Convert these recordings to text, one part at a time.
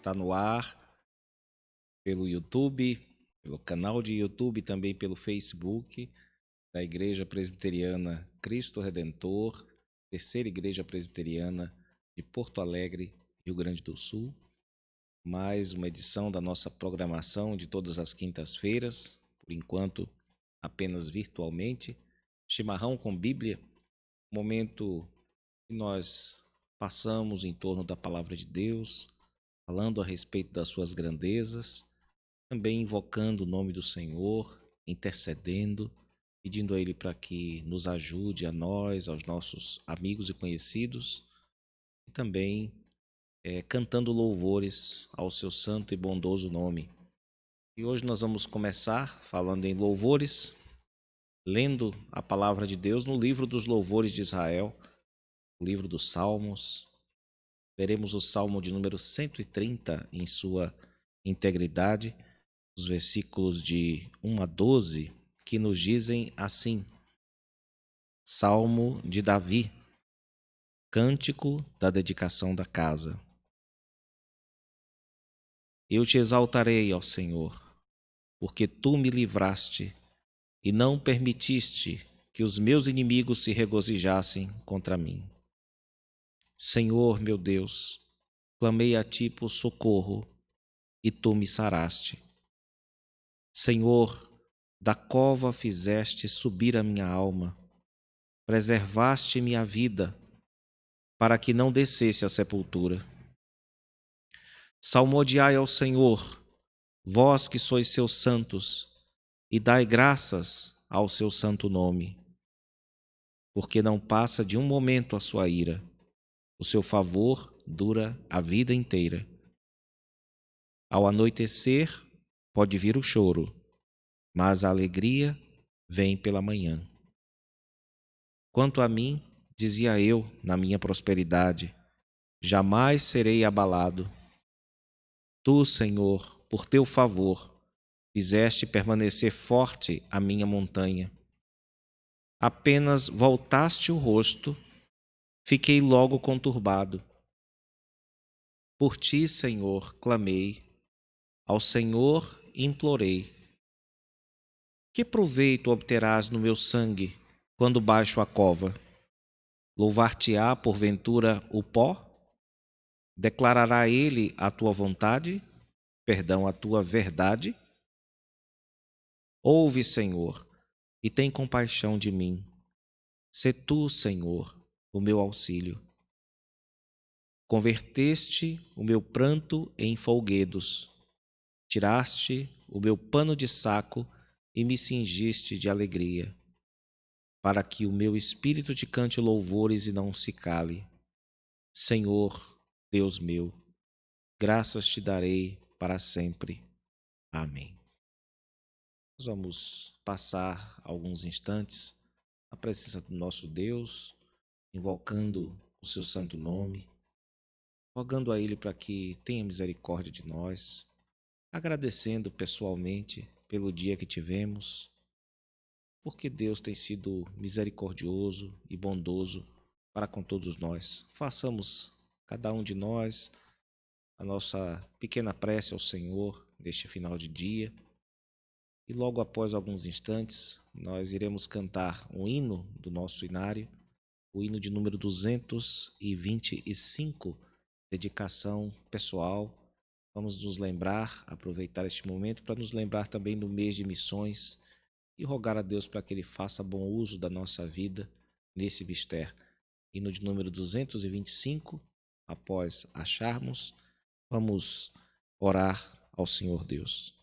está no ar pelo YouTube, pelo canal de YouTube, também pelo Facebook da Igreja Presbiteriana Cristo Redentor, terceira Igreja Presbiteriana de Porto Alegre, Rio Grande do Sul. Mais uma edição da nossa programação de todas as quintas-feiras, por enquanto apenas virtualmente. Chimarrão com Bíblia, momento que nós passamos em torno da Palavra de Deus, falando a respeito das suas grandezas, também invocando o nome do Senhor, intercedendo, pedindo a Ele para que nos ajude, a nós, aos nossos amigos e conhecidos, e também cantando louvores ao seu santo e bondoso nome. E hoje nós vamos começar falando em louvores, lendo a palavra de Deus no livro dos louvores de Israel, o livro dos Salmos. Veremos o Salmo de número 130 em sua integridade, os versículos de 1 a 12, que nos dizem assim: Salmo de Davi, cântico da dedicação da casa. Eu te exaltarei, ó Senhor, porque tu me livraste e não permitiste que os meus inimigos se regozijassem contra mim. Senhor, meu Deus, clamei a ti por socorro e tu me saraste. Senhor, da cova fizeste subir a minha alma, preservaste minha vida para que não descesse à sepultura. Salmodiai ao Senhor, vós que sois seus santos, e dai graças ao seu santo nome. Porque não passa de um momento a sua ira, o seu favor dura a vida inteira. Ao anoitecer pode vir o choro, mas a alegria vem pela manhã. Quanto a mim, dizia eu na minha prosperidade, jamais serei abalado. Tu, Senhor, por teu favor, fizeste permanecer forte a minha montanha. Apenas voltaste o rosto, fiquei logo conturbado. Por ti, Senhor, clamei, ao Senhor implorei. Que proveito obterás no meu sangue quando baixo a cova? Louvar-te-á, porventura, o pó? Declarará ele a tua vontade, perdão, a tua verdade? Ouve, Senhor, e tem compaixão de mim. Sê tu, Senhor, o meu auxílio. Converteste o meu pranto em folguedos, tiraste o meu pano de saco e me cingiste de alegria, para que o meu espírito te cante louvores e não se cale. Senhor, Deus meu, graças te darei para sempre. Amém. Nós vamos passar alguns instantes na presença do nosso Deus, invocando o seu santo nome, rogando a Ele para que tenha misericórdia de nós, agradecendo pessoalmente pelo dia que tivemos, porque Deus tem sido misericordioso e bondoso para com todos nós. Façamos, cada um de nós, a nossa pequena prece ao Senhor neste final de dia. E logo após alguns instantes, nós iremos cantar um hino do nosso inário, o hino de número 225, dedicação pessoal. Vamos nos lembrar, aproveitar este momento para nos lembrar também do mês de missões e rogar a Deus para que Ele faça bom uso da nossa vida nesse mistério. Hino de número 225, após acharmos, vamos orar ao Senhor Deus.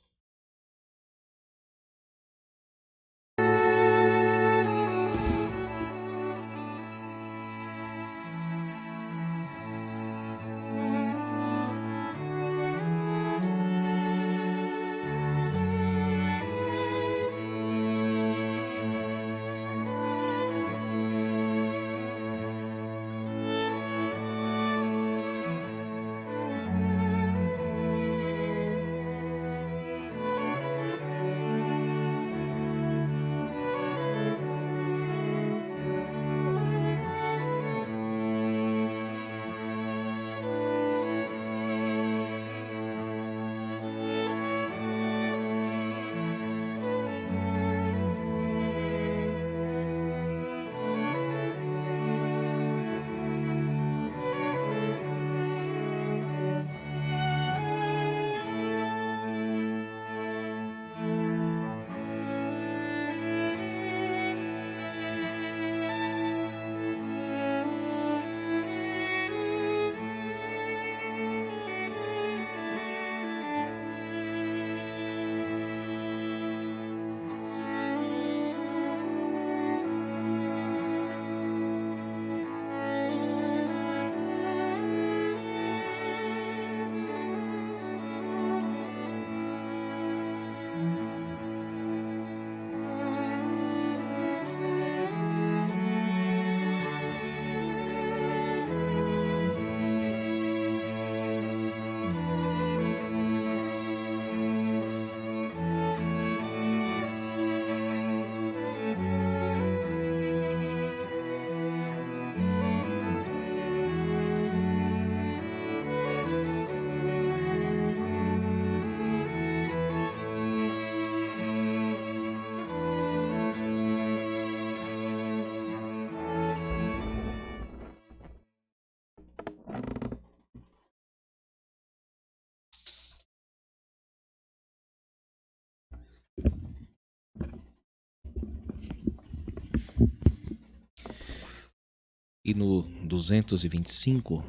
E no 225,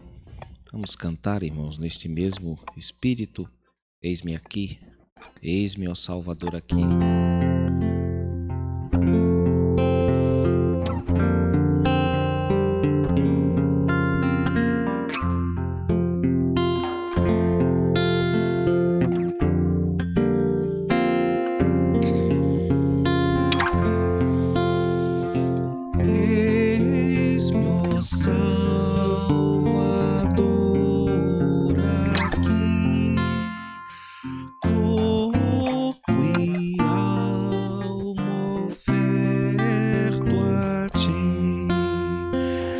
vamos cantar, irmãos, neste mesmo espírito. Eis-me aqui, eis-me, ó Salvador, aqui. Eis-me, ó Salvador, aqui, corpo e alma oferto a ti,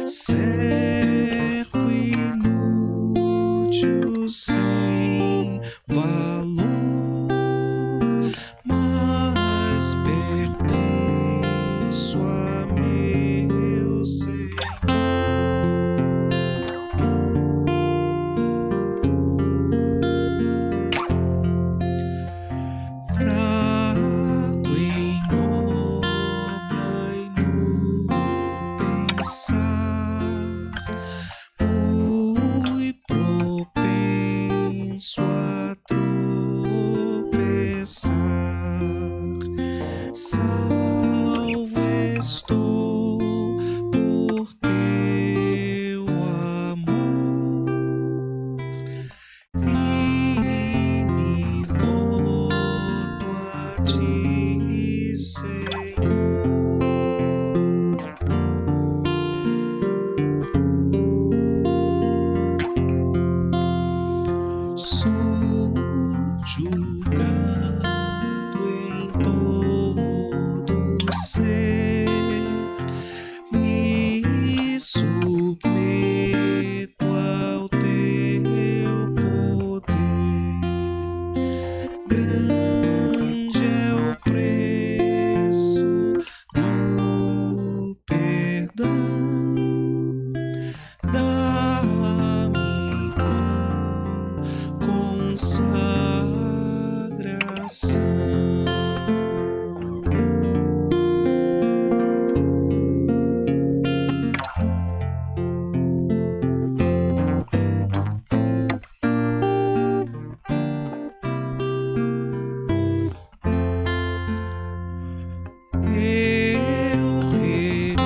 servo inútil sem valor, mas pertenço a meu Senhor. Fraco em obra e no pensar, muito propenso a tropeçar. Salvo estou por teu amor e me volto a ti, Senhor. Subjugado em todo ser, me submeto ao teu poder. Grande é o preço do perdão. Dá-me consagração. Eu remido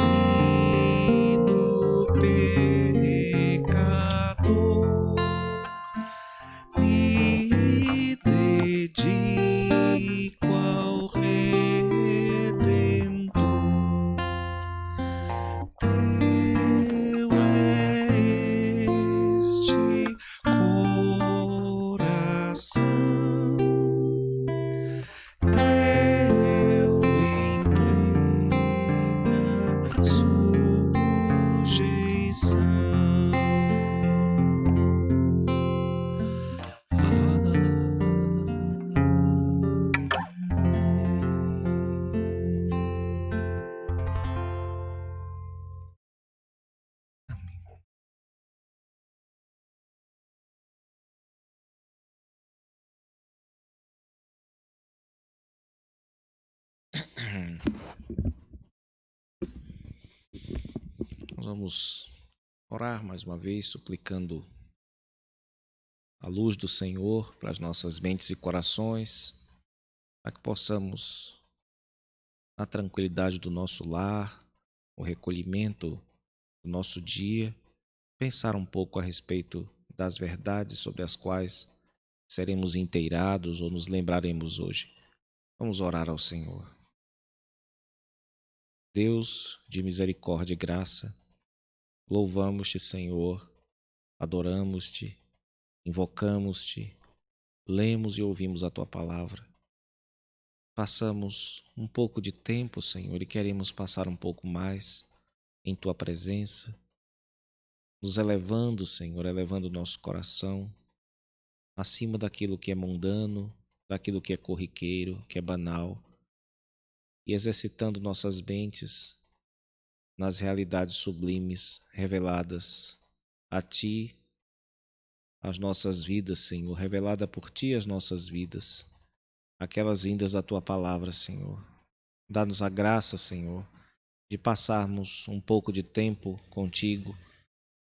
pecador, me dedico ao Redentor. Teu é este coração, teu em plena sujeição. Nós vamos orar mais uma vez, suplicando a luz do Senhor para as nossas mentes e corações, para que possamos, na tranquilidade do nosso lar, o recolhimento do nosso dia, pensar um pouco a respeito das verdades sobre as quais seremos inteirados ou nos lembraremos hoje. Vamos orar ao Senhor. Deus de misericórdia e graça, louvamos-te, Senhor, adoramos-te, invocamos-te, lemos e ouvimos a tua palavra. Passamos um pouco de tempo, Senhor, e queremos passar um pouco mais em tua presença, nos elevando, Senhor, elevando o nosso coração acima daquilo que é mundano, daquilo que é corriqueiro, que é banal, e exercitando nossas mentes nas realidades sublimes reveladas a Ti, as nossas vidas, Senhor, revelada por Ti as nossas vidas, aquelas vindas da Tua palavra, Senhor. Dá-nos a graça, Senhor, de passarmos um pouco de tempo contigo,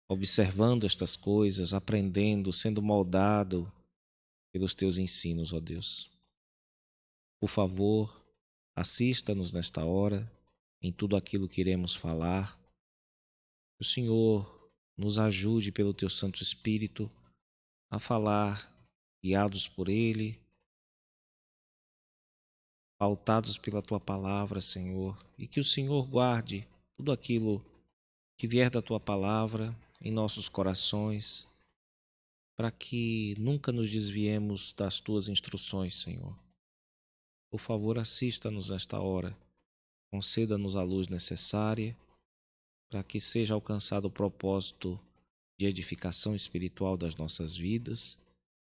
observando estas coisas, aprendendo, sendo moldado pelos teus ensinos, ó Deus. Por favor, assista-nos nesta hora, em tudo aquilo que iremos falar. Que o Senhor nos ajude pelo teu Santo Espírito a falar, guiados por Ele, pautados pela tua palavra, Senhor, e que o Senhor guarde tudo aquilo que vier da tua palavra em nossos corações, para que nunca nos desviemos das tuas instruções, Senhor. Por favor, assista-nos nesta hora, conceda-nos a luz necessária para que seja alcançado o propósito de edificação espiritual das nossas vidas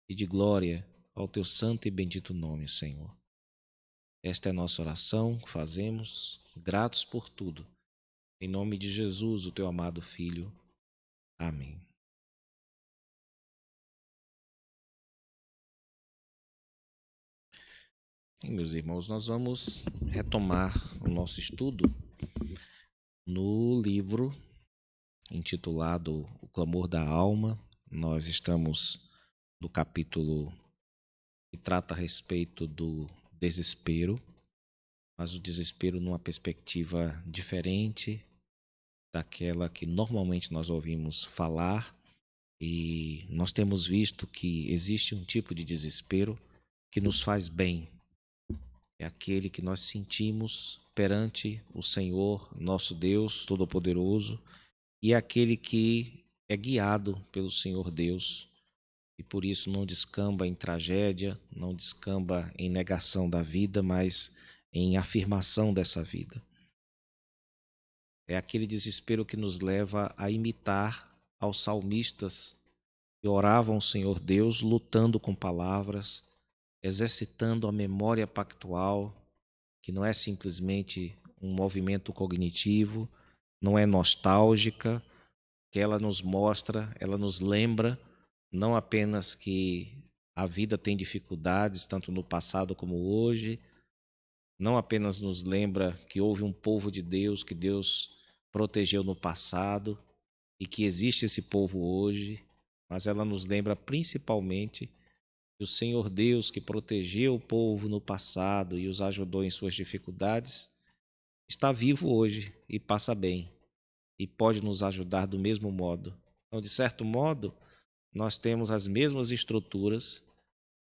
e de glória ao teu santo e bendito nome, Senhor. Esta é a nossa oração que fazemos, gratos por tudo. Em nome de Jesus, o teu amado Filho. Amém. E, meus irmãos, nós vamos retomar o nosso estudo no livro intitulado O Clamor da Alma. Nós estamos no capítulo que trata a respeito do desespero, mas o desespero numa perspectiva diferente daquela que normalmente nós ouvimos falar, e nós temos visto que existe um tipo de desespero que nos faz bem. É aquele que nós sentimos perante o Senhor, nosso Deus Todo-Poderoso, e é aquele que é guiado pelo Senhor Deus, e por isso não descamba em tragédia, não descamba em negação da vida, mas em afirmação dessa vida. É aquele desespero que nos leva a imitar aos salmistas que oravam ao Senhor Deus, lutando com palavras, exercitando a memória pactual, que não é simplesmente um movimento cognitivo, não é nostálgica, que ela nos mostra, ela nos lembra não apenas que a vida tem dificuldades, tanto no passado como hoje, não apenas nos lembra que houve um povo de Deus, que Deus protegeu no passado e que existe esse povo hoje, mas ela nos lembra principalmente que o Senhor Deus, que protegeu o povo no passado e os ajudou em suas dificuldades, está vivo hoje e passa bem, e pode nos ajudar do mesmo modo. Então, de certo modo, nós temos as mesmas estruturas,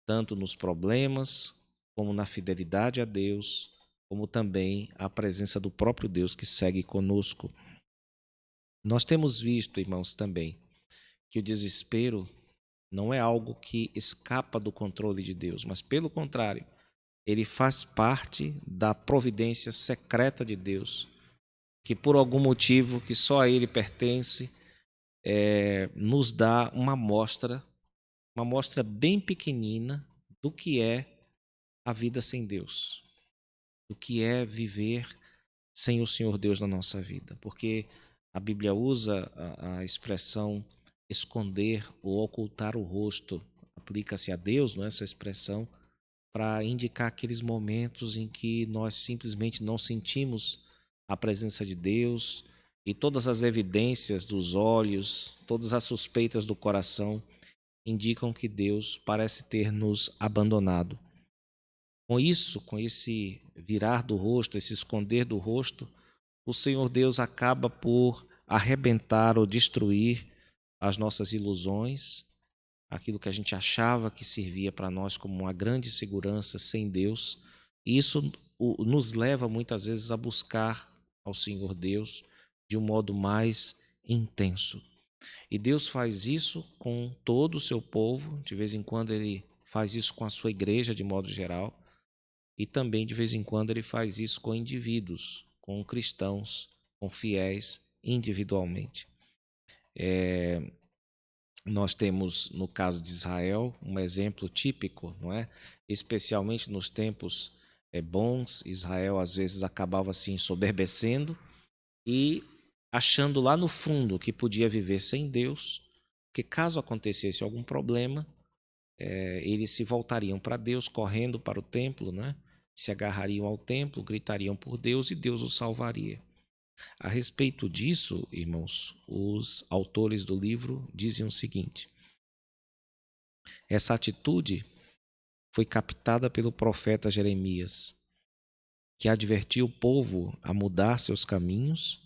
tanto nos problemas, como na fidelidade a Deus, como também a presença do próprio Deus que segue conosco. Nós temos visto, irmãos, também, que o desespero não é algo que escapa do controle de Deus, mas, pelo contrário, ele faz parte da providência secreta de Deus, que por algum motivo que só a Ele pertence, nos dá uma amostra bem pequenina do que é a vida sem Deus, do que é viver sem o Senhor Deus na nossa vida, porque a Bíblia usa a expressão esconder ou ocultar o rosto, aplica-se a Deus, não é, essa expressão, para indicar aqueles momentos em que nós simplesmente não sentimos a presença de Deus e todas as evidências dos olhos, todas as suspeitas do coração indicam que Deus parece ter nos abandonado. Com isso, com esse virar do rosto, esse esconder do rosto, o Senhor Deus acaba por arrebentar ou destruir as nossas ilusões, aquilo que a gente achava que servia para nós como uma grande segurança sem Deus. E isso nos leva muitas vezes a buscar ao Senhor Deus de um modo mais intenso. E Deus faz isso com todo o seu povo, de vez em quando Ele faz isso com a sua igreja de modo geral, e também de vez em quando Ele faz isso com indivíduos, com cristãos, com fiéis individualmente. Nós temos, no caso de Israel, um exemplo típico, não é? Especialmente nos tempos bons, Israel às vezes acabava se ensoberbecendo e achando lá no fundo que podia viver sem Deus, que caso acontecesse algum problema, eles se voltariam para Deus, correndo para o templo, né? Se agarrariam ao templo, gritariam por Deus e Deus os salvaria. A respeito disso, irmãos, os autores do livro dizem o seguinte: essa atitude foi captada pelo profeta Jeremias, que advertiu o povo a mudar seus caminhos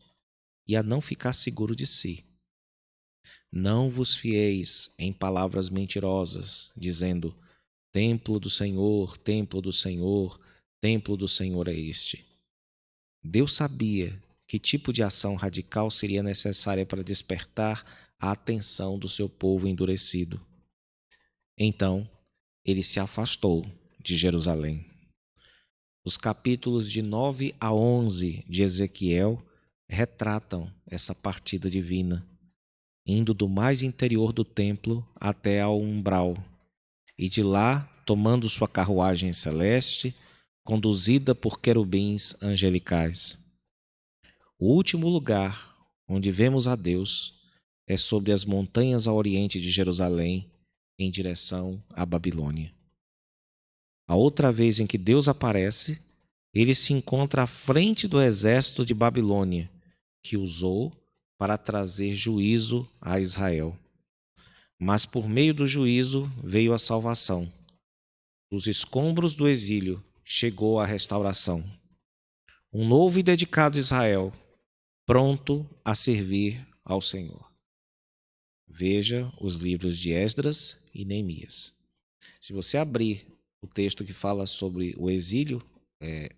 e a não ficar seguro de si. Não vos fieis em palavras mentirosas, dizendo: templo do Senhor, templo do Senhor, templo do Senhor é este. Deus sabia que tipo de ação radical seria necessária para despertar a atenção do seu povo endurecido. Então, ele se afastou de Jerusalém. Os capítulos de 9 a 11 de Ezequiel retratam essa partida divina, indo do mais interior do templo até ao umbral, e de lá tomando sua carruagem celeste, conduzida por querubins angelicais. O último lugar onde vemos a Deus é sobre as montanhas a oriente de Jerusalém, em direção à Babilônia. A outra vez em que Deus aparece, ele se encontra à frente do exército de Babilônia, que usou para trazer juízo a Israel. Mas por meio do juízo veio a salvação. Dos escombros do exílio chegou a restauração. Um novo e dedicado Israel, pronto a servir ao Senhor. Veja os livros de Esdras e Neemias. Se você abrir o texto que fala sobre o exílio,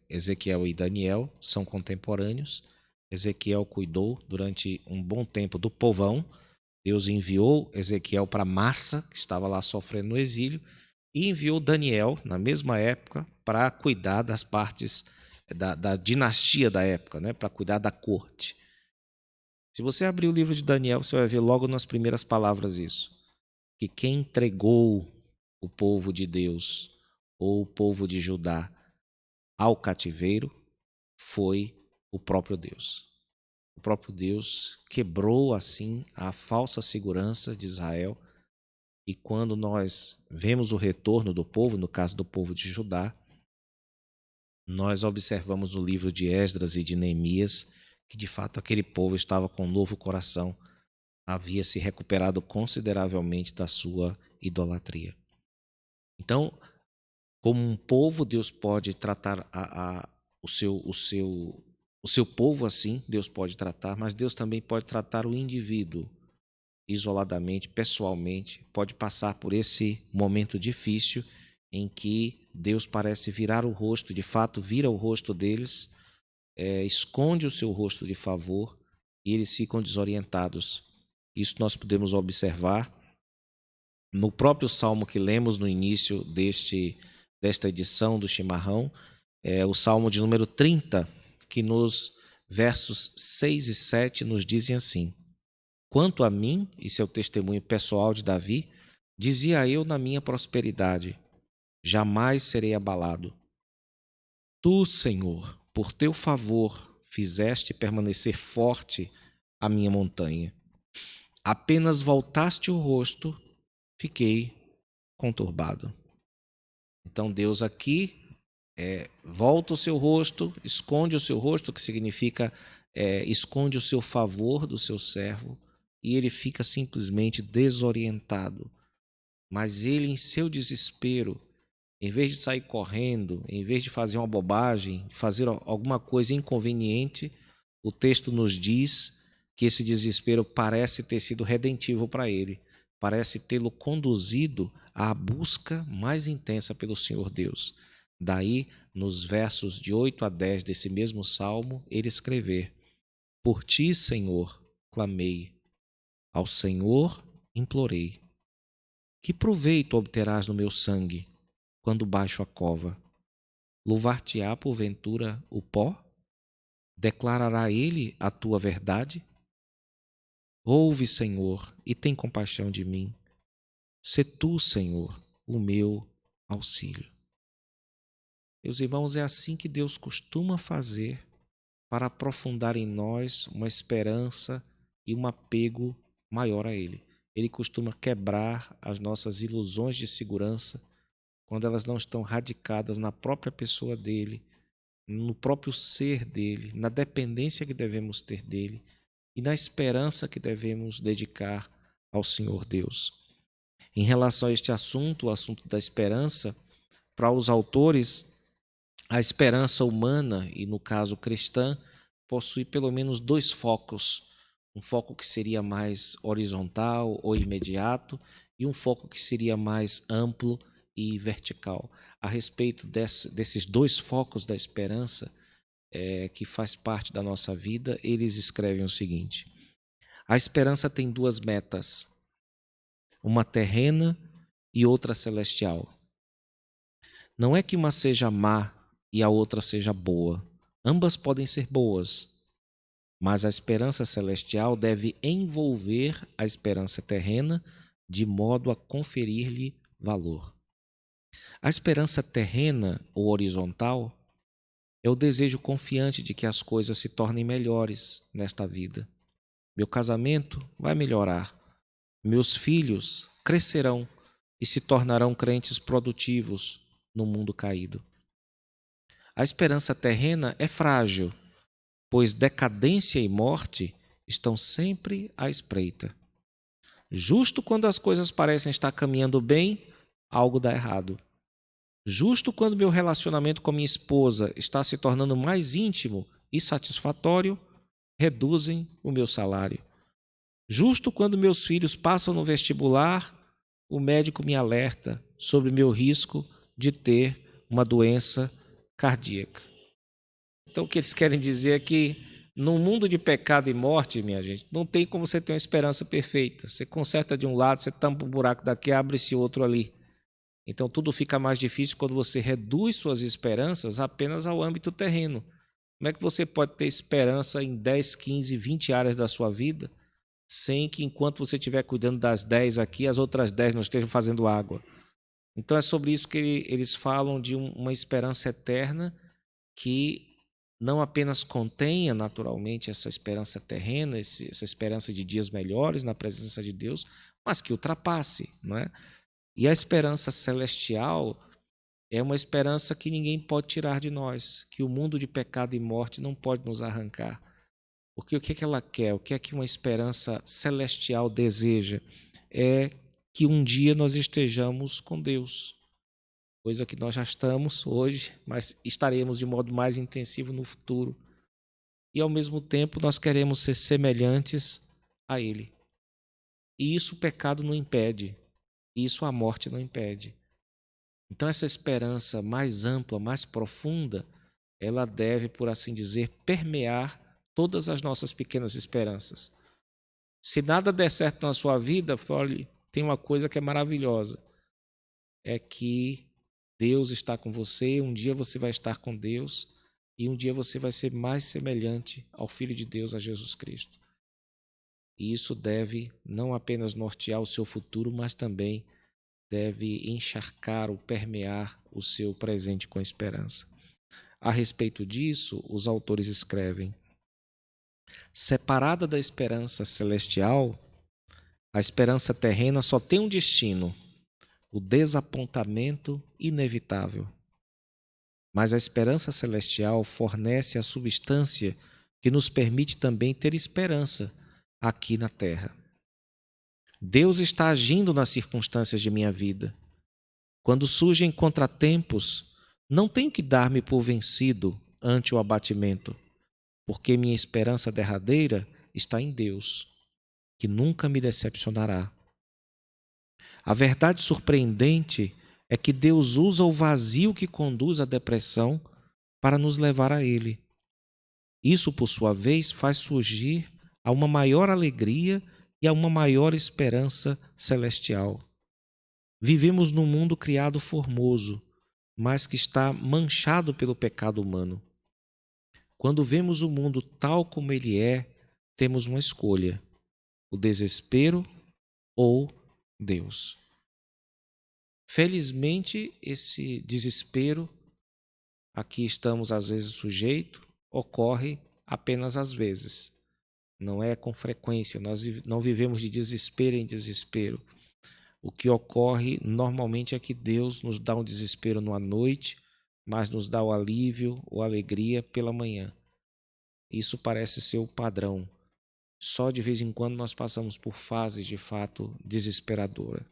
Ezequiel e Daniel são contemporâneos. Ezequiel cuidou durante um bom tempo do povão. Deus enviou Ezequiel para a massa que estava lá sofrendo no exílio e enviou Daniel, na mesma época, para cuidar das partes da dinastia da época, né? Para cuidar da corte. Se você abrir o livro de Daniel, você vai ver logo nas primeiras palavras isso, que quem entregou o povo de Deus ou o povo de Judá ao cativeiro foi o próprio Deus. O próprio Deus quebrou assim a falsa segurança de Israel, e quando nós vemos o retorno do povo, no caso do povo de Judá, nós observamos no livro de Esdras e de Neemias que de fato aquele povo estava com um novo coração, havia se recuperado consideravelmente da sua idolatria. Então, como um povo, Deus pode tratar o seu povo assim, Deus pode tratar, mas Deus também pode tratar o indivíduo isoladamente, pessoalmente, pode passar por esse momento difícil em que Deus parece virar o rosto, de fato vira o rosto deles, esconde o seu rosto de favor e eles ficam desorientados. Isso nós podemos observar no próprio salmo que lemos no início desta edição do Chimarrão, o salmo de número 30, que nos versos 6 e 7 nos dizem assim: quanto a mim, isso é o testemunho pessoal de Davi, dizia eu na minha prosperidade, jamais serei abalado. Tu, Senhor, por teu favor, fizeste permanecer forte a minha montanha. Apenas voltaste o rosto, fiquei conturbado. Então Deus aqui volta o seu rosto, esconde o seu rosto, que significa esconde o seu favor do seu servo, e ele fica simplesmente desorientado. Mas ele, em seu desespero, em vez de sair correndo, em vez de fazer uma bobagem, de fazer alguma coisa inconveniente, o texto nos diz que esse desespero parece ter sido redentivo para ele, parece tê-lo conduzido à busca mais intensa pelo Senhor Deus. Daí, nos versos de 8 a 10 desse mesmo salmo, ele escrever: por ti, Senhor, clamei, ao Senhor implorei. Que proveito obterás no meu sangue, quando baixo a cova? Louvar-te-á porventura o pó? Declarará ele a tua verdade? Ouve, Senhor, e tem compaixão de mim. Sê tu, Senhor, o meu auxílio. Meus irmãos, é assim que Deus costuma fazer para aprofundar em nós uma esperança e um apego maior a Ele. Ele costuma quebrar as nossas ilusões de segurança quando elas não estão radicadas na própria pessoa dele, no próprio ser dele, na dependência que devemos ter dele e na esperança que devemos dedicar ao Senhor Deus. Em relação a este assunto, o assunto da esperança, para os autores, a esperança humana, e no caso cristã, possui pelo menos dois focos. Um foco que seria mais horizontal ou imediato e um foco que seria mais amplo e vertical. A respeito desses dois focos da esperança, que faz parte da nossa vida, eles escrevem o seguinte: a esperança tem duas metas, uma terrena e outra celestial. Não é que uma seja má e a outra seja boa. Ambas podem ser boas, mas a esperança celestial deve envolver a esperança terrena de modo a conferir-lhe valor. A esperança terrena ou horizontal é o desejo confiante de que as coisas se tornem melhores nesta vida. Meu casamento vai melhorar. Meus filhos crescerão e se tornarão crentes produtivos no mundo caído. A esperança terrena é frágil, pois decadência e morte estão sempre à espreita. Justo quando as coisas parecem estar caminhando bem, algo dá errado. Justo quando meu relacionamento com minha esposa está se tornando mais íntimo e satisfatório, reduzem o meu salário. Justo quando meus filhos passam no vestibular, o médico me alerta sobre meu risco de ter uma doença cardíaca. Então, o que eles querem dizer é que no mundo de pecado e morte, minha gente, não tem como você ter uma esperança perfeita. Você conserta de um lado, você tampa um buraco daqui, abre esse outro ali. Então, tudo fica mais difícil quando você reduz suas esperanças apenas ao âmbito terreno. Como é que você pode ter esperança em 10, 15, 20 áreas da sua vida, sem que enquanto você estiver cuidando das 10 aqui, as outras 10 não estejam fazendo água? Então, é sobre isso que eles falam de uma esperança eterna que não apenas contenha naturalmente essa esperança terrena, essa esperança de dias melhores na presença de Deus, mas que ultrapasse, não é? E a esperança celestial é uma esperança que ninguém pode tirar de nós, que o mundo de pecado e morte não pode nos arrancar. Porque o que é que ela quer? O que é que uma esperança celestial deseja? É que um dia nós estejamos com Deus, coisa que nós já estamos hoje, mas estaremos de modo mais intensivo no futuro. E ao mesmo tempo nós queremos ser semelhantes a Ele. E isso o pecado não impede, isso a morte não impede. Então essa esperança mais ampla, mais profunda, ela deve, por assim dizer, permear todas as nossas pequenas esperanças. Se nada der certo na sua vida, fale, tem uma coisa que é maravilhosa, é que Deus está com você, um dia você vai estar com Deus e um dia você vai ser mais semelhante ao Filho de Deus, a Jesus Cristo. E isso deve não apenas nortear o seu futuro, mas também deve encharcar ou permear o seu presente com esperança. A respeito disso, os autores escrevem: separada da esperança celestial, a esperança terrena só tem um destino, o desapontamento inevitável. Mas a esperança celestial fornece a substância que nos permite também ter esperança aqui na terra. Deus está agindo nas circunstâncias de minha vida. Quando surgem contratempos, não tenho que dar-me por vencido ante o abatimento, porque minha esperança derradeira está em Deus, que nunca me decepcionará. A verdade surpreendente é que Deus usa o vazio que conduz à depressão para nos levar a Ele. Isso, por sua vez, faz surgir a uma maior alegria e a uma maior esperança celestial. Vivemos num mundo criado formoso, mas que está manchado pelo pecado humano. Quando vemos o mundo tal como ele é, temos uma escolha: o desespero ou Deus. Felizmente, esse desespero a que estamos às vezes sujeitos ocorre apenas às vezes. Não é com frequência, nós não vivemos de desespero em desespero. O que ocorre normalmente é que Deus nos dá um desespero numa noite, mas nos dá o alívio ou alegria pela manhã. Isso parece ser o padrão. Só de vez em quando nós passamos por fases de fato desesperadoras.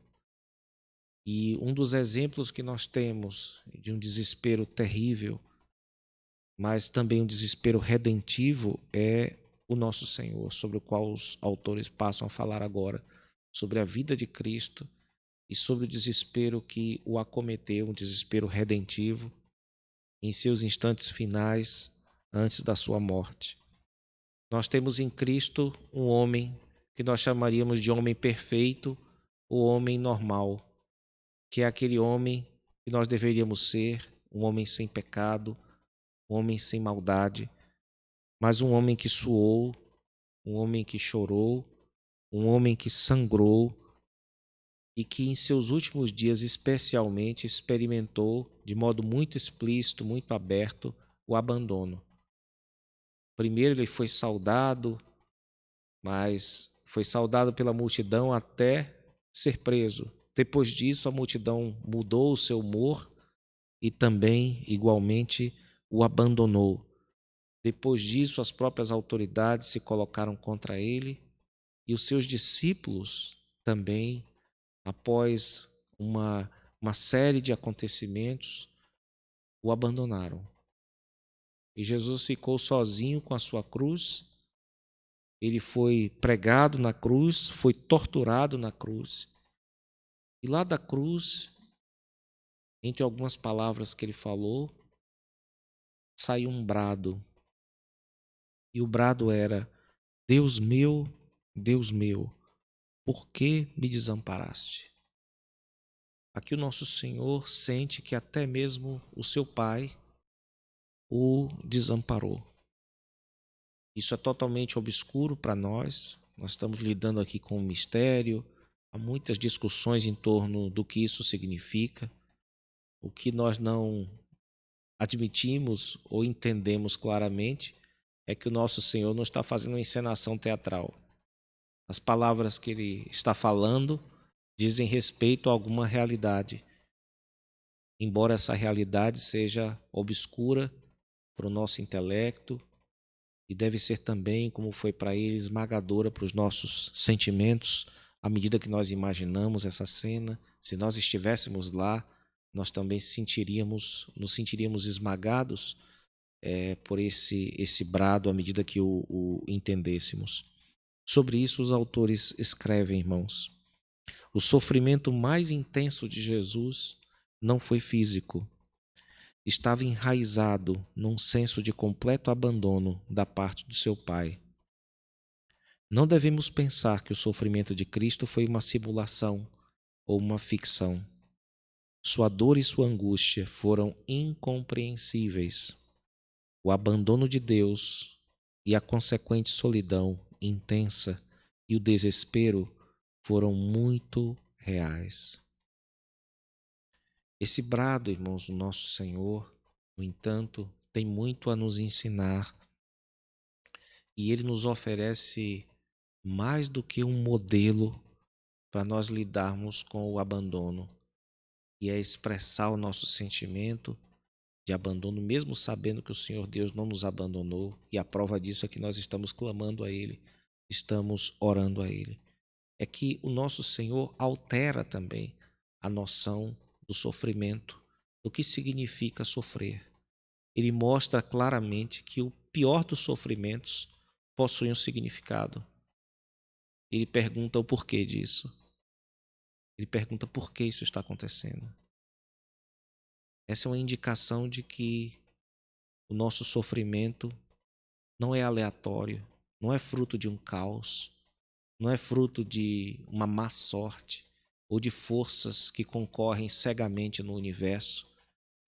E um dos exemplos que nós temos de um desespero terrível, mas também um desespero redentivo, é o nosso Senhor, sobre o qual os autores passam a falar agora, sobre a vida de Cristo e sobre o desespero que o acometeu, um desespero redentivo, em seus instantes finais, antes da sua morte. Nós temos em Cristo um homem que nós chamaríamos de homem perfeito, o homem normal, que é aquele homem que nós deveríamos ser, um homem sem pecado, um homem sem maldade, mas um homem que suou, um homem que chorou, um homem que sangrou e que em seus últimos dias especialmente experimentou de modo muito explícito, muito aberto, o abandono. Primeiro ele foi saudado, mas foi saudado pela multidão até ser preso. Depois disso, a multidão mudou o seu humor e também, igualmente, o abandonou. Depois disso, as próprias autoridades se colocaram contra ele e os seus discípulos também, após uma série de acontecimentos, o abandonaram. E Jesus ficou sozinho com a sua cruz. Ele foi pregado na cruz, foi torturado na cruz. E lá da cruz, entre algumas palavras que ele falou, saiu um brado. E o brado era: Deus meu, por que me desamparaste? Aqui o nosso Senhor sente que até mesmo o seu Pai o desamparou. Isso é totalmente obscuro para nós. Nós estamos lidando aqui com um mistério. Há muitas discussões em torno do que isso significa. O que nós não admitimos ou entendemos claramente é que o nosso Senhor não está fazendo uma encenação teatral. As palavras que ele está falando dizem respeito a alguma realidade, embora essa realidade seja obscura para o nosso intelecto e deve ser também, como foi para ele, esmagadora para os nossos sentimentos, à medida que nós imaginamos essa cena. Se nós estivéssemos lá, nós também nos sentiríamos esmagados por esse brado à medida que o entendêssemos. Sobre isso os autores escrevem, irmãos: o sofrimento mais intenso de Jesus não foi físico, estava enraizado num senso de completo abandono da parte do seu Pai. Não devemos pensar que o sofrimento de Cristo foi uma simulação ou uma ficção. Sua dor e sua angústia foram incompreensíveis. O abandono de Deus e a consequente solidão intensa e o desespero foram muito reais. Esse brado, irmãos, do nosso Senhor, no entanto, tem muito a nos ensinar e ele nos oferece mais do que um modelo para nós lidarmos com o abandono, e é expressar o nosso sentimento de abandono, mesmo sabendo que o Senhor Deus não nos abandonou, e a prova disso é que nós estamos clamando a Ele, estamos orando a Ele. É que o nosso Senhor altera também a noção do sofrimento, do que significa sofrer. Ele mostra claramente que o pior dos sofrimentos possui um significado. Ele pergunta o porquê disso. Ele pergunta por que isso está acontecendo. Essa é uma indicação de que o nosso sofrimento não é aleatório, não é fruto de um caos, não é fruto de uma má sorte ou de forças que concorrem cegamente no universo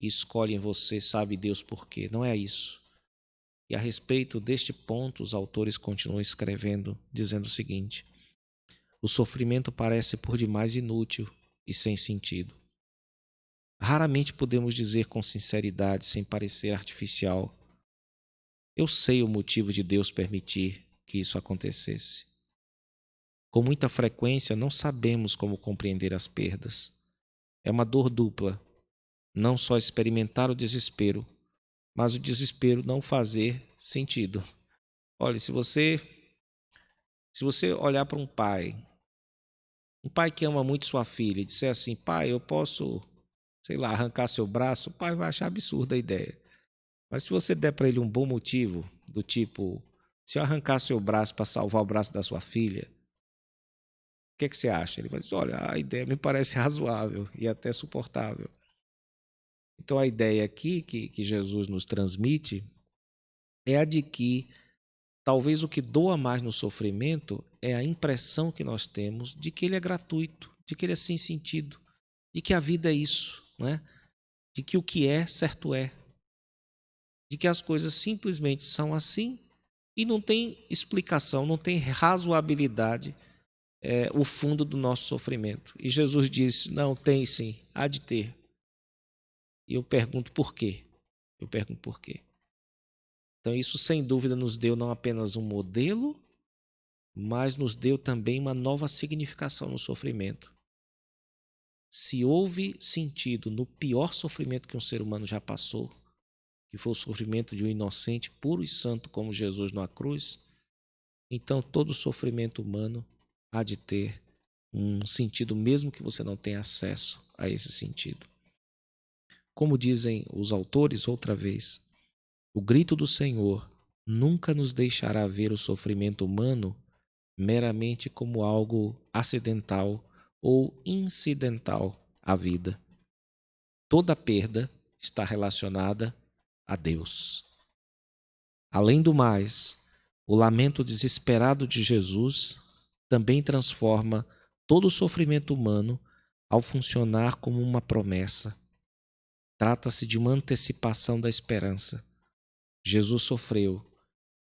e escolhem você, sabe Deus por quê. Não é isso. E a respeito deste ponto, os autores continuam escrevendo, dizendo o seguinte: o sofrimento parece por demais inútil e sem sentido. Raramente podemos dizer com sinceridade, sem parecer artificial: eu sei o motivo de Deus permitir que isso acontecesse. Com muita frequência, não sabemos como compreender as perdas. É uma dor dupla. não só experimentar o desespero, mas o desespero não fazer sentido. Olha, se você olhar para um pai que ama muito sua filha e disser assim: pai, eu posso, sei lá, arrancar seu braço, o pai vai achar absurda a ideia. Mas se você der para ele um bom motivo, do tipo, se eu arrancar seu braço para salvar o braço da sua filha, o que é que você acha? Ele vai dizer: olha, a ideia me parece razoável e até suportável. Então a ideia aqui que Jesus nos transmite é a de que talvez o que doa mais no sofrimento é a impressão que nós temos de que ele é gratuito, de que ele é sem sentido, de que a vida é isso, não é? De que o que é, certo é, de que as coisas simplesmente são assim e não tem explicação, não tem razoabilidade o fundo do nosso sofrimento. E Jesus disse: não, tem sim, há de ter. E eu pergunto por quê? Eu pergunto por quê? Então isso sem dúvida nos deu não apenas um modelo, mas nos deu também uma nova significação no sofrimento. Se houve sentido no pior sofrimento que um ser humano já passou, que foi o sofrimento de um inocente puro e santo como Jesus na cruz, então todo sofrimento humano há de ter um sentido, mesmo que você não tenha acesso a esse sentido. Como dizem os autores, outra vez, o grito do Senhor nunca nos deixará ver o sofrimento humano meramente como algo acidental ou incidental à vida. Toda perda está relacionada a Deus. Além do mais, o lamento desesperado de Jesus também transforma todo o sofrimento humano ao funcionar como uma promessa. Trata-se de uma antecipação da esperança. Jesus sofreu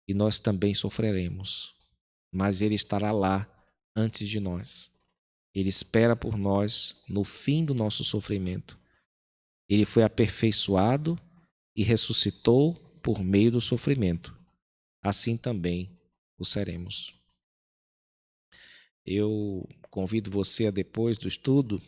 e nós também sofreremos, mas Ele estará lá antes de nós. Ele espera por nós no fim do nosso sofrimento. Ele foi aperfeiçoado e ressuscitou por meio do sofrimento. Assim também o seremos. Eu convido você a, depois do estudo,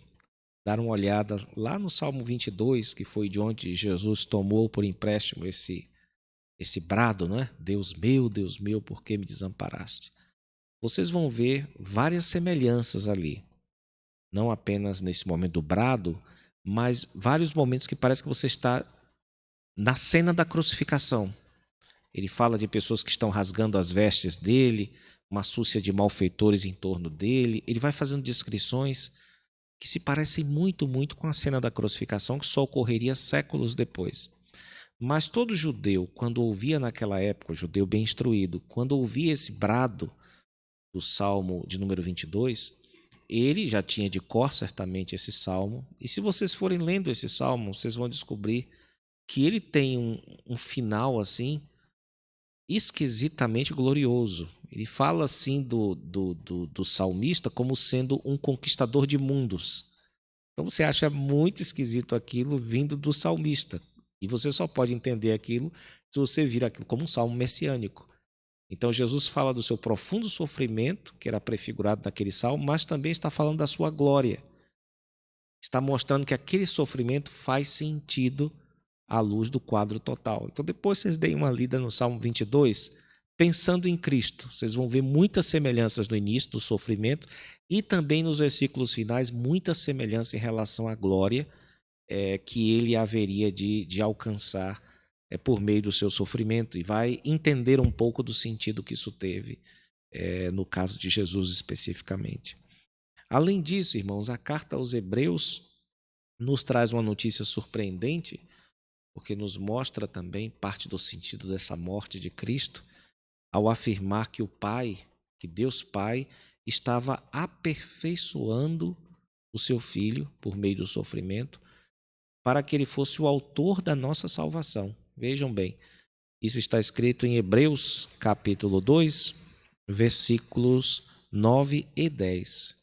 dar uma olhada lá no Salmo 22, que foi de onde Jesus tomou por empréstimo esse brado, não é? Deus meu, por que me desamparaste? Vocês vão ver várias semelhanças ali. Não apenas nesse momento do brado, mas vários momentos que parece que você está na cena da crucificação. Ele fala de pessoas que estão rasgando as vestes dele, uma súcia de malfeitores em torno dele. Ele vai fazendo descrições que se parecem muito, muito com a cena da crucificação, que só ocorreria séculos depois. Mas todo judeu, quando ouvia naquela época, judeu bem instruído, quando ouvia esse brado do Salmo de número 22, ele já tinha de cor certamente esse salmo. E se vocês forem lendo esse salmo, vocês vão descobrir que ele tem um final assim esquisitamente glorioso. Ele fala assim do salmista como sendo um conquistador de mundos. Então você acha muito esquisito aquilo vindo do salmista. E você só pode entender aquilo se você vir aquilo como um salmo messiânico. Então Jesus fala do seu profundo sofrimento, que era prefigurado naquele salmo, mas também está falando da sua glória. Está mostrando que aquele sofrimento faz sentido à luz do quadro total. Então depois vocês deem uma lida no Salmo 22, pensando em Cristo. Vocês vão ver muitas semelhanças no início do sofrimento e também nos versículos finais, muita semelhança em relação à glória que ele haveria de alcançar por meio do seu sofrimento, e vai entender um pouco do sentido que isso teve no caso de Jesus especificamente. Além disso, irmãos, a carta aos Hebreus nos traz uma notícia surpreendente, porque nos mostra também parte do sentido dessa morte de Cristo, ao afirmar que o Pai, que Deus Pai, estava aperfeiçoando o seu Filho por meio do sofrimento, para que ele fosse o autor da nossa salvação. Vejam bem, isso está escrito em Hebreus capítulo 2, versículos 9 e 10,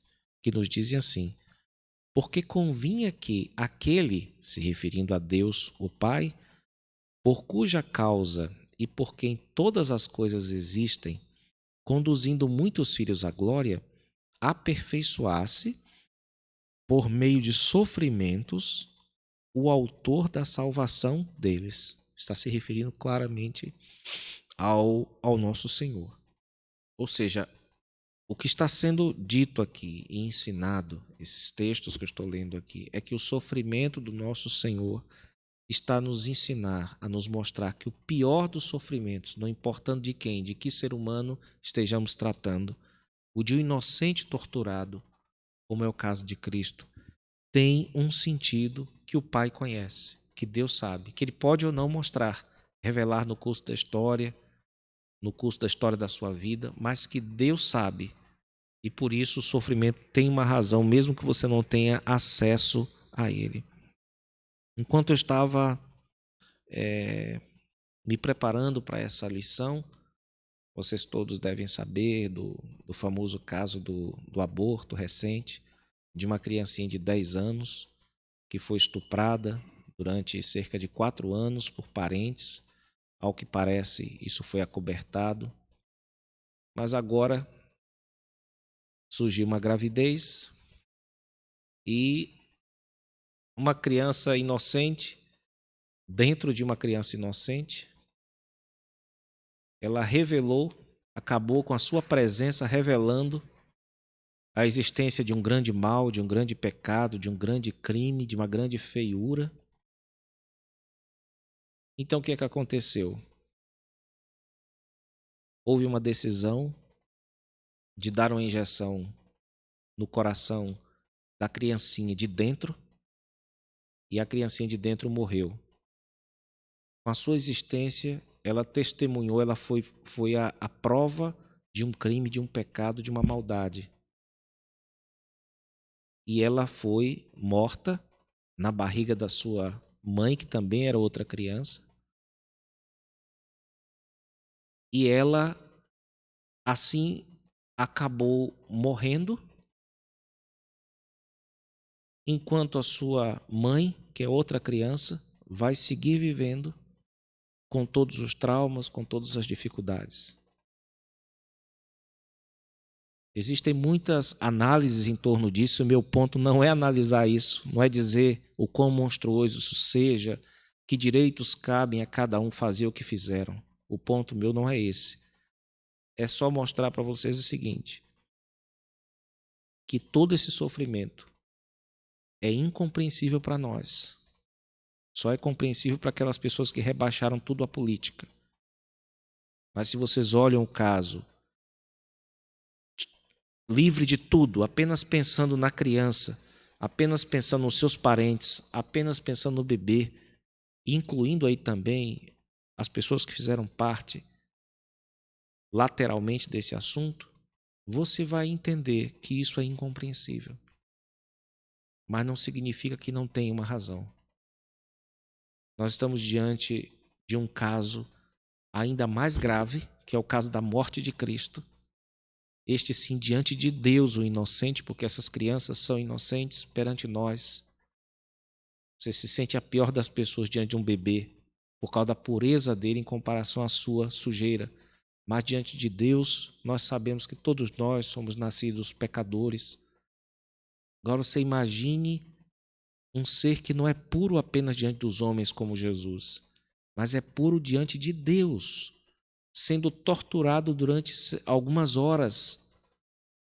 que nos dizem assim: porque convinha que aquele, se referindo a Deus, o Pai, por cuja causa e por quem todas as coisas existem, conduzindo muitos filhos à glória, aperfeiçoasse, por meio de sofrimentos, o autor da salvação deles. Está se referindo claramente ao nosso Senhor. Ou seja, o que está sendo dito aqui e ensinado, esses textos que eu estou lendo aqui, é que o sofrimento do nosso Senhor está a nos ensinar, a nos mostrar que o pior dos sofrimentos, não importando de quem, de que ser humano estejamos tratando, o de um inocente torturado, como é o caso de Cristo, tem um sentido que o Pai conhece, que Deus sabe, que Ele pode ou não mostrar, revelar no curso da história, no curso da história da sua vida, mas que Deus sabe. E por isso o sofrimento tem uma razão, mesmo que você não tenha acesso a ele. Enquanto eu estava me preparando para essa lição, vocês todos devem saber do famoso caso do aborto recente, de uma criancinha de 10 anos que foi estuprada durante cerca de 4 anos por parentes. Ao que parece, isso foi acobertado. Mas agora surgiu uma gravidez e uma criança inocente, dentro de uma criança inocente, ela revelou, acabou com a sua presença revelando a existência de um grande mal, de um grande pecado, de um grande crime, de uma grande feiura. Então o que é que aconteceu? Houve uma decisão de dar uma injeção no coração da criancinha de dentro e a criancinha de dentro morreu. Com a sua existência, ela testemunhou, ela foi a prova de um crime, de um pecado, de uma maldade. E ela foi morta na barriga da sua mãe, que também era outra criança. E ela, assim, acabou morrendo, enquanto a sua mãe, que é outra criança, vai seguir vivendo com todos os traumas, com todas as dificuldades. Existem muitas análises em torno disso, e o meu ponto não é analisar isso, não é dizer o quão monstruoso isso seja, que direitos cabem a cada um fazer o que fizeram. O ponto meu não é esse. É só mostrar para vocês o seguinte, que todo esse sofrimento é incompreensível para nós. Só é compreensível para aquelas pessoas que rebaixaram tudo à política. Mas se vocês olham o caso, livre de tudo, apenas pensando na criança, apenas pensando nos seus parentes, apenas pensando no bebê, incluindo aí também as pessoas que fizeram parte lateralmente desse assunto, você vai entender que isso é incompreensível. Mas não significa que não tem uma razão. Nós estamos diante de um caso ainda mais grave, que é o caso da morte de Cristo. Este sim, diante de Deus, o inocente, porque essas crianças são inocentes perante nós. Você se sente a pior das pessoas diante de um bebê, por causa da pureza dele em comparação à sua sujeira. Mas diante de Deus, nós sabemos que todos nós somos nascidos pecadores. Agora você imagine um ser que não é puro apenas diante dos homens como Jesus, mas é puro diante de Deus, sendo torturado durante algumas horas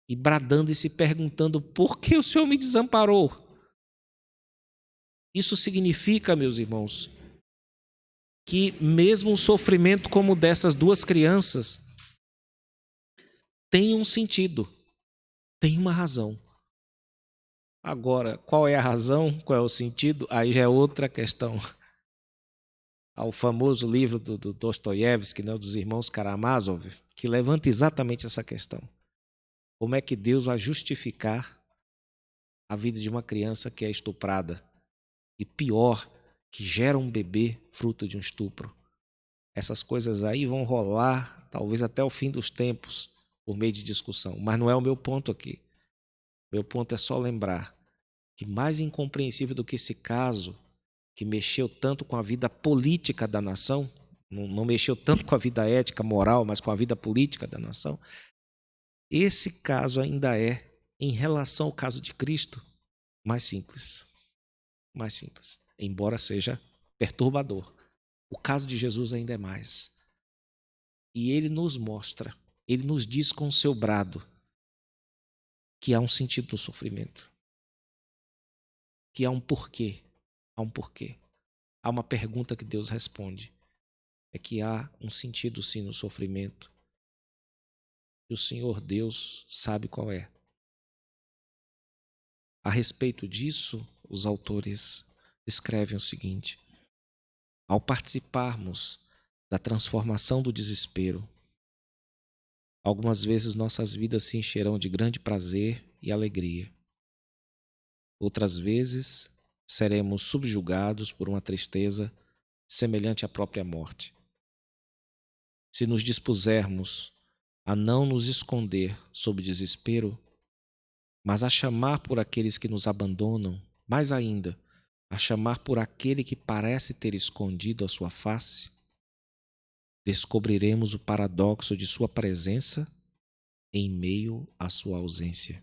e bradando e se perguntando: por que o Senhor me desamparou? Isso significa, meus irmãos, que mesmo um sofrimento como o dessas duas crianças tem um sentido, tem uma razão. Agora, qual é a razão, qual é o sentido? Aí já é outra questão. Ao famoso livro do Dostoiévski, né, dos irmãos Karamazov, que levanta exatamente essa questão. Como é que Deus vai justificar a vida de uma criança que é estuprada? E pior, que gera um bebê fruto de um estupro. Essas coisas aí vão rolar talvez até o fim dos tempos por meio de discussão. Mas não é o meu ponto aqui. Meu ponto é só lembrar que mais incompreensível do que esse caso, que mexeu tanto com a vida política da nação, não mexeu tanto com a vida ética, moral, mas com a vida política da nação, esse caso ainda é, em relação ao caso de Cristo, mais simples. Mais simples. embora seja perturbador. O caso de Jesus ainda é mais. E ele nos mostra, ele nos diz com o seu brado que há um sentido no sofrimento, que há um porquê, há um porquê. Há uma pergunta que Deus responde, é que há um sentido sim no sofrimento. E o Senhor Deus sabe qual é. A respeito disso, os autores escrevem o seguinte: ao participarmos da transformação do desespero, algumas vezes nossas vidas se encherão de grande prazer e alegria. Outras vezes seremos subjugados por uma tristeza semelhante à própria morte. Se nos dispusermos a não nos esconder sob desespero, mas a chamar por aqueles que nos abandonam, mais ainda, a chamar por aquele que parece ter escondido a sua face, descobriremos o paradoxo de sua presença em meio à sua ausência.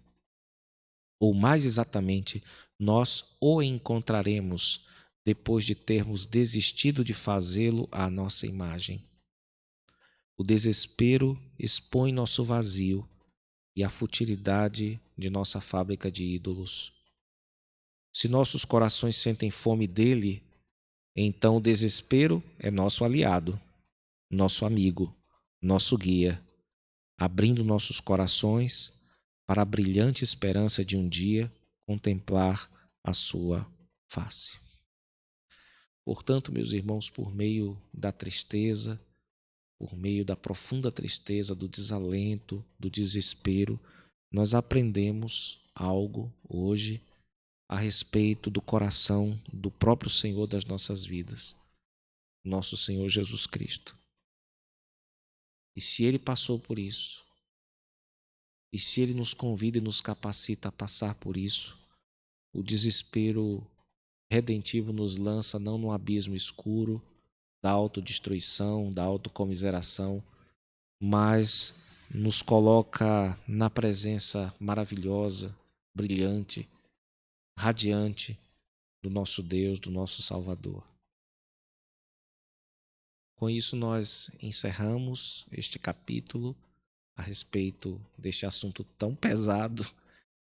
Ou mais exatamente, nós o encontraremos depois de termos desistido de fazê-lo à nossa imagem. O desespero expõe nosso vazio e a futilidade de nossa fábrica de ídolos. Se nossos corações sentem fome dele, então o desespero é nosso aliado, nosso amigo, nosso guia, abrindo nossos corações para a brilhante esperança de um dia contemplar a sua face. Portanto, meus irmãos, por meio da tristeza, por meio da profunda tristeza, do desalento, do desespero, nós aprendemos algo hoje a respeito do coração do próprio Senhor das nossas vidas, nosso Senhor Jesus Cristo. E se Ele passou por isso, e se Ele nos convida e nos capacita a passar por isso, o desespero redentivo nos lança não num abismo escuro da autodestruição, da autocomiseração, mas nos coloca na presença maravilhosa, brilhante, radiante do nosso Deus, do nosso Salvador. Com isso, nós encerramos este capítulo a respeito deste assunto tão pesado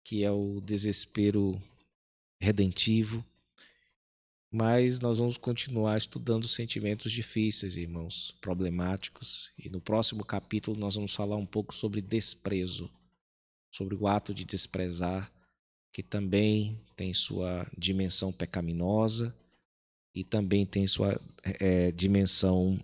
que é o desespero redentivo. Mas nós vamos continuar estudando sentimentos difíceis, irmãos, problemáticos. E no próximo capítulo nós vamos falar um pouco sobre desprezo, sobre o ato de desprezar, que também tem sua dimensão pecaminosa e também tem sua dimensão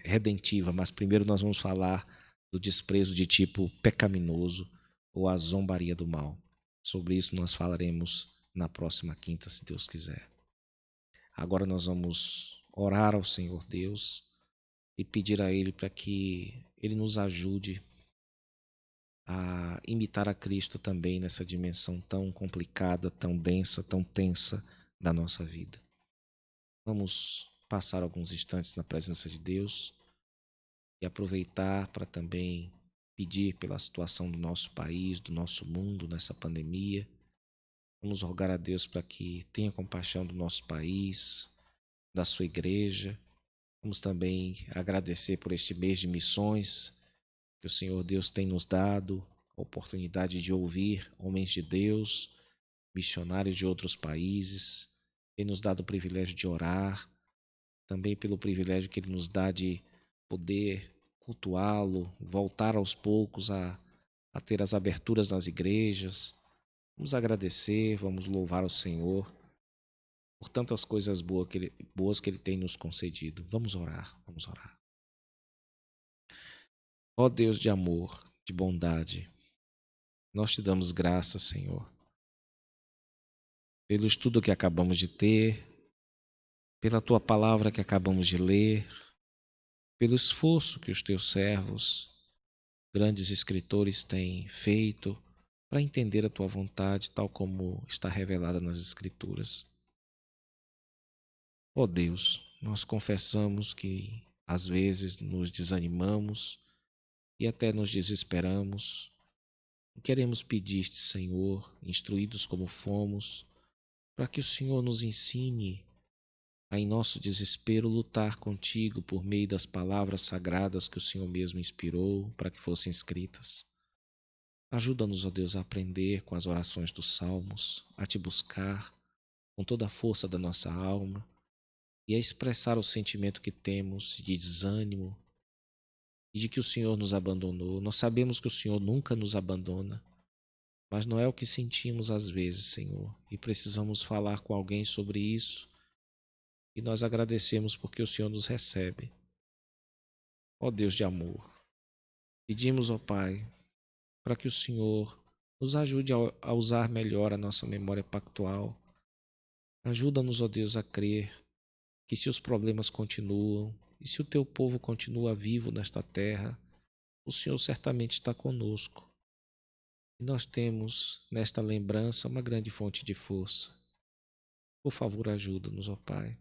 redentiva. Mas primeiro nós vamos falar do desprezo de tipo pecaminoso ou a zombaria do mal. Sobre isso nós falaremos na próxima quinta, se Deus quiser. Agora nós vamos orar ao Senhor Deus e pedir a Ele para que Ele nos ajude a imitar a Cristo também nessa dimensão tão complicada, tão densa, tão tensa da nossa vida. Vamos passar alguns instantes na presença de Deus e aproveitar para também pedir pela situação do nosso país, do nosso mundo nessa pandemia. Vamos rogar a Deus para que tenha compaixão do nosso país, da sua igreja. Vamos também agradecer por este mês de missões que o Senhor Deus tem nos dado, a oportunidade de ouvir homens de Deus, missionários de outros países, tem nos dado o privilégio de orar, também pelo privilégio que Ele nos dá de poder cultuá-lo, voltar aos poucos a ter as aberturas nas igrejas. Vamos agradecer, vamos louvar o Senhor por tantas coisas boas que Ele tem nos concedido. Vamos orar, vamos orar. Ó Deus de amor, de bondade, nós te damos graças, Senhor, pelo estudo que acabamos de ter, pela Tua palavra que acabamos de ler, pelo esforço que os Teus servos, grandes escritores, têm feito para entender a Tua vontade, tal como está revelada nas Escrituras. Ó Deus, nós confessamos que às vezes nos desanimamos e até nos desesperamos. E queremos pedir-te, Senhor, instruídos como fomos, para que o Senhor nos ensine a, em nosso desespero, lutar contigo por meio das palavras sagradas que o Senhor mesmo inspirou para que fossem escritas. Ajuda-nos, ó Deus, a aprender com as orações dos salmos, a te buscar com toda a força da nossa alma e a expressar o sentimento que temos de desânimo e de que o Senhor nos abandonou. Nós sabemos que o Senhor nunca nos abandona, mas não é o que sentimos às vezes, Senhor, e precisamos falar com alguém sobre isso. E nós agradecemos porque o Senhor nos recebe. Ó Deus de amor, pedimos, ó Pai, para que o Senhor nos ajude a usar melhor a nossa memória pactual. Ajuda-nos, ó Deus, a crer que se os problemas continuam e se o teu povo continua vivo nesta terra, o Senhor certamente está conosco. E nós temos nesta lembrança uma grande fonte de força. Por favor, ajuda-nos, ó Pai.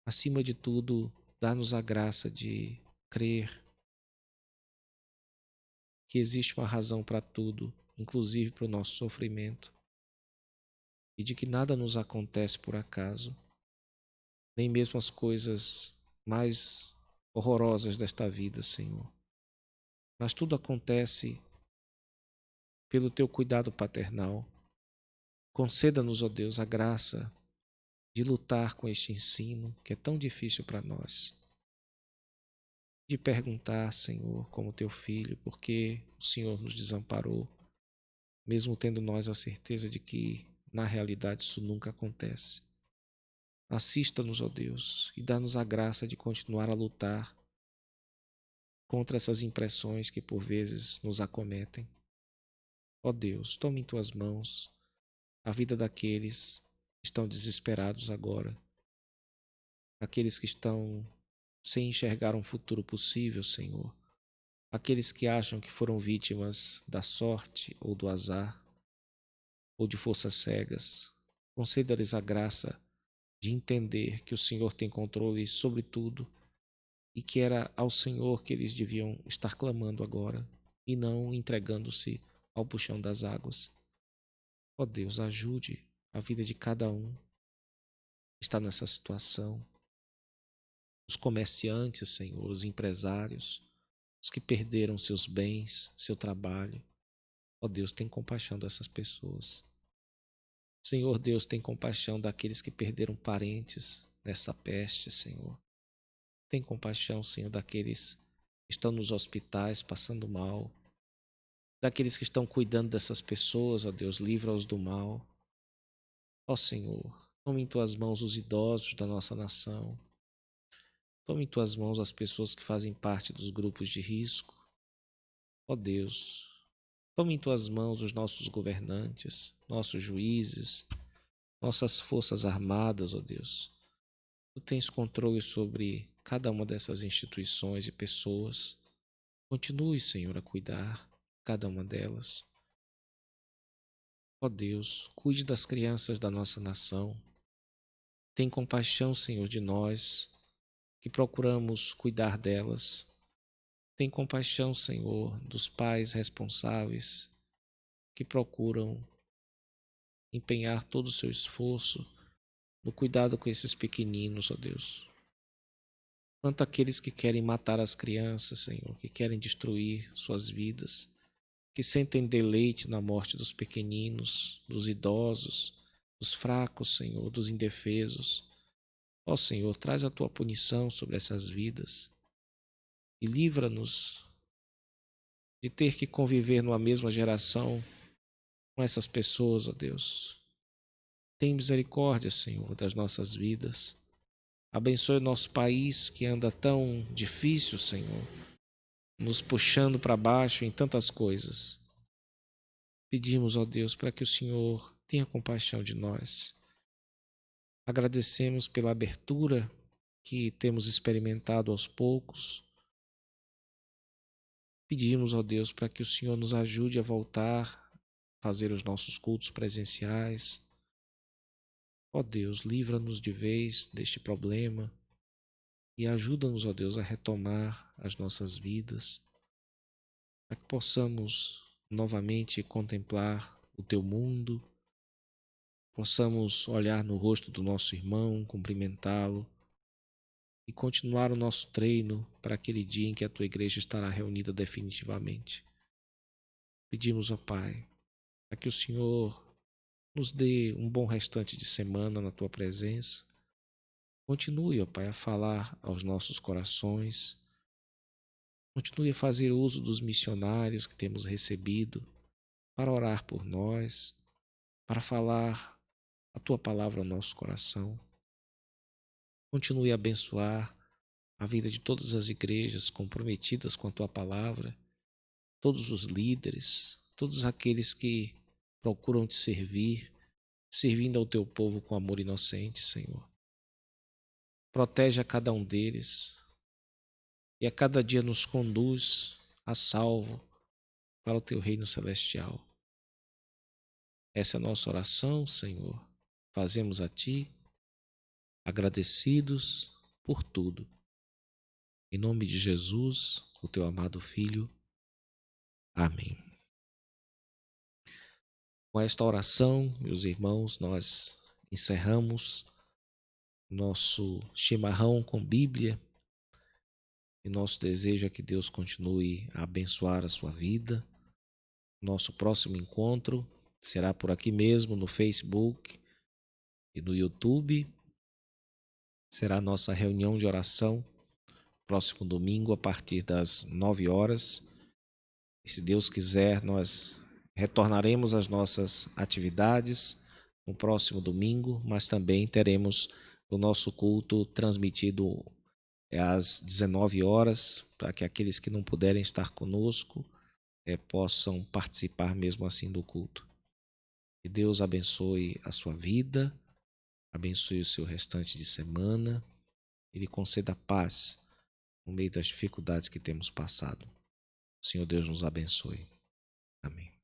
Acima de tudo, dá-nos a graça de crer que existe uma razão para tudo, inclusive para o nosso sofrimento, e de que nada nos acontece por acaso, nem mesmo as coisas mais horrorosas desta vida, Senhor. Mas tudo acontece pelo teu cuidado paternal. Conceda-nos, ó Deus, a graça de lutar com este ensino que é tão difícil para nós. De perguntar, Senhor, como teu filho, por que o Senhor nos desamparou, mesmo tendo nós a certeza de que, na realidade, isso nunca acontece. Assista-nos, ó Deus, e dá-nos a graça de continuar a lutar contra essas impressões que por vezes nos acometem. Ó Deus, tome em tuas mãos a vida daqueles que estão desesperados agora, aqueles que estão sem enxergar um futuro possível, Senhor, aqueles que acham que foram vítimas da sorte ou do azar, ou de forças cegas. Conceda-lhes a graça de entender que o Senhor tem controle sobre tudo e que era ao Senhor que eles deviam estar clamando agora e não entregando-se ao puxão das águas. Ó Deus, ajude a vida de cada um que está nessa situação. Os comerciantes, Senhor, os empresários, os que perderam seus bens, seu trabalho. Ó Deus, tem compaixão dessas pessoas. Senhor Deus, tem compaixão daqueles que perderam parentes nessa peste, Senhor. Tem compaixão, Senhor, daqueles que estão nos hospitais passando mal, daqueles que estão cuidando dessas pessoas, ó Deus, livra-os do mal. Ó Senhor, tome em tuas mãos os idosos da nossa nação. Tome em tuas mãos as pessoas que fazem parte dos grupos de risco. Ó Deus, tome em tuas mãos os nossos governantes, nossos juízes, nossas forças armadas, ó Deus. Tu tens controle sobre cada uma dessas instituições e pessoas. Continue, Senhor, a cuidar de cada uma delas. Ó Deus, cuide das crianças da nossa nação. Tem compaixão, Senhor, de nós que procuramos cuidar delas. Tem compaixão, Senhor, dos pais responsáveis que procuram empenhar todo o seu esforço no cuidado com esses pequeninos, ó Deus. Quanto aqueles que querem matar as crianças, Senhor, que querem destruir suas vidas, que sentem deleite na morte dos pequeninos, dos idosos, dos fracos, Senhor, dos indefesos. Ó Senhor, traz a tua punição sobre essas vidas e livra-nos de ter que conviver numa mesma geração com essas pessoas, ó Deus. Tem misericórdia, Senhor, das nossas vidas. Abençoe o nosso país que anda tão difícil, Senhor, nos puxando para baixo em tantas coisas. Pedimos, ó Deus, para que o Senhor tenha compaixão de nós. Agradecemos pela abertura que temos experimentado aos poucos. Pedimos, ó Deus, para que o Senhor nos ajude a voltar a fazer os nossos cultos presenciais. Ó Deus, livra-nos de vez deste problema e ajuda-nos, ó Deus, a retomar as nossas vidas, para que possamos novamente contemplar o Teu mundo, possamos olhar no rosto do nosso irmão, cumprimentá-lo e continuar o nosso treino para aquele dia em que a tua igreja estará reunida definitivamente. Pedimos, ó Pai, para que o Senhor nos dê um bom restante de semana na tua presença. Continue, ó Pai, a falar aos nossos corações. Continue a fazer uso dos missionários que temos recebido para orar por nós, para falar a tua palavra ao nosso coração. Continue a abençoar a vida de todas as igrejas comprometidas com a tua palavra, todos os líderes, todos aqueles que procuram te servir, servindo ao teu povo com amor inocente, Senhor. Protege a cada um deles e a cada dia nos conduz a salvo para o teu reino celestial. Essa é a nossa oração, Senhor. Fazemos a ti, agradecidos por tudo. Em nome de Jesus, o teu amado Filho. Amém. Com esta oração, meus irmãos, nós encerramos nosso chimarrão com Bíblia e nosso desejo é que Deus continue a abençoar a sua vida. Nosso próximo encontro será por aqui mesmo no Facebook e no YouTube. Será a nossa reunião de oração próximo domingo a partir das 9 horas. E se Deus quiser, nós retornaremos às nossas atividades no próximo domingo, mas também teremos o nosso culto transmitido às 19 horas, para que aqueles que não puderem estar conosco possam participar mesmo assim do culto. Que Deus abençoe a sua vida, abençoe o seu restante de semana e lhe conceda paz no meio das dificuldades que temos passado. O Senhor Deus nos abençoe. Amém.